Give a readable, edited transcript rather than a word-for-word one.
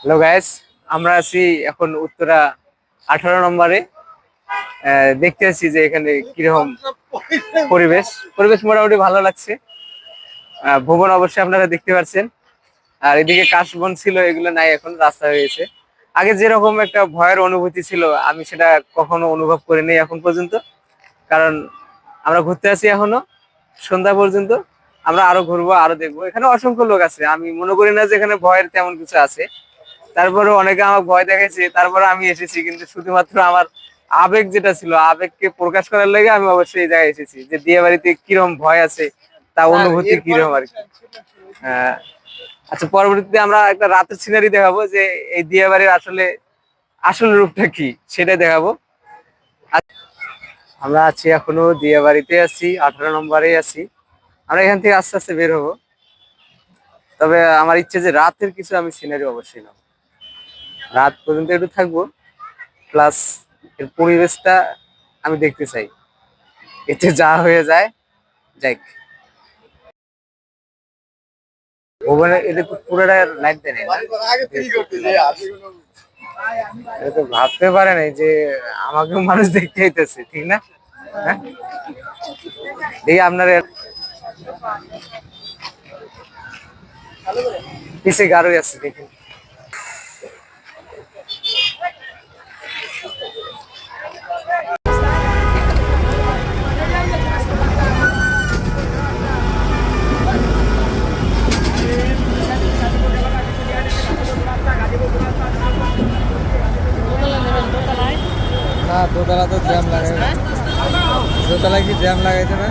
Hello guys, আমরা আছি এখন উত্তরা 18 নম্বরে। দেখতে আছি যে এখানে কিরকম পরিবেশ পরিবেশ মোটামুটি ভালো লাগছে। ভবন অবশ্যই আপনারা দেখতে পাচ্ছেন। আর এদিকে কাশবন ছিল, এগুলো নাই, এখন রাস্তা হয়েছে। আগে যেরকম একটা ভয়ের অনুভূতি ছিল আমি সেটা কখনো অনুভব করিনি এখন পর্যন্ত। কারণ আমরা ঘুরতে আছি এখনো সন্ধ্যা পর্যন্ত। আমরা আরো ঘুরবো, আরো দেখবো। এখানে অসংখ্য লোক আছে, আমি মনে করি না যে এখানে ভয়ের তেমন কিছু আছে। তারপরে অনেকে আমাকে ভয় দেখাইছে, তারপরে আমি এসেছি। কিন্তু শুধুমাত্র আমার আবেগ যেটা ছিল, আবেগকে প্রকাশ করার লাগে আমি অবশ্যই এই জায়গায় এসেছি, যে বিয়ে বাড়িতে কিরকম ভয় আছে তা অনুভূতি কিরকম আর কি। আহ, আচ্ছা, পরবর্তীতে আমরা একটা রাতের সিনারি দেখাবো যে এই বিয়ে বাড়ির আসলে আসল রূপটা কি সেটাই দেখাবো। আমরা আছি এখনো দিয়া বাড়িতে আছি, 18 নম্বরে আছি। আমরা এখান থেকে আস্তে আস্তে বের হবো। তবে আমার ইচ্ছে যে রাতের কিছু আমি সিনারি অবশ্যই নেবো, রাত পর্যন্ত একটু থাকবো, প্লাস এর পরিবেশটা আমি দেখতে চাই। এতে যা হয়ে যায় যাই। ওখানে এদের তো পুরোটা লাইট দেয় না। এটা তো ভাবতে পারে নাই যে আমাকেও মানুষ দেখতে হইতেছে, ঠিক না? হ্যাঁ, দেখি আপনার পিছিয়ে গাড়ি আছে দেখি। না, দোতলা তো জ্যাম লাগাই না। দোতলায় কি জ্যাম লাগাইছে না?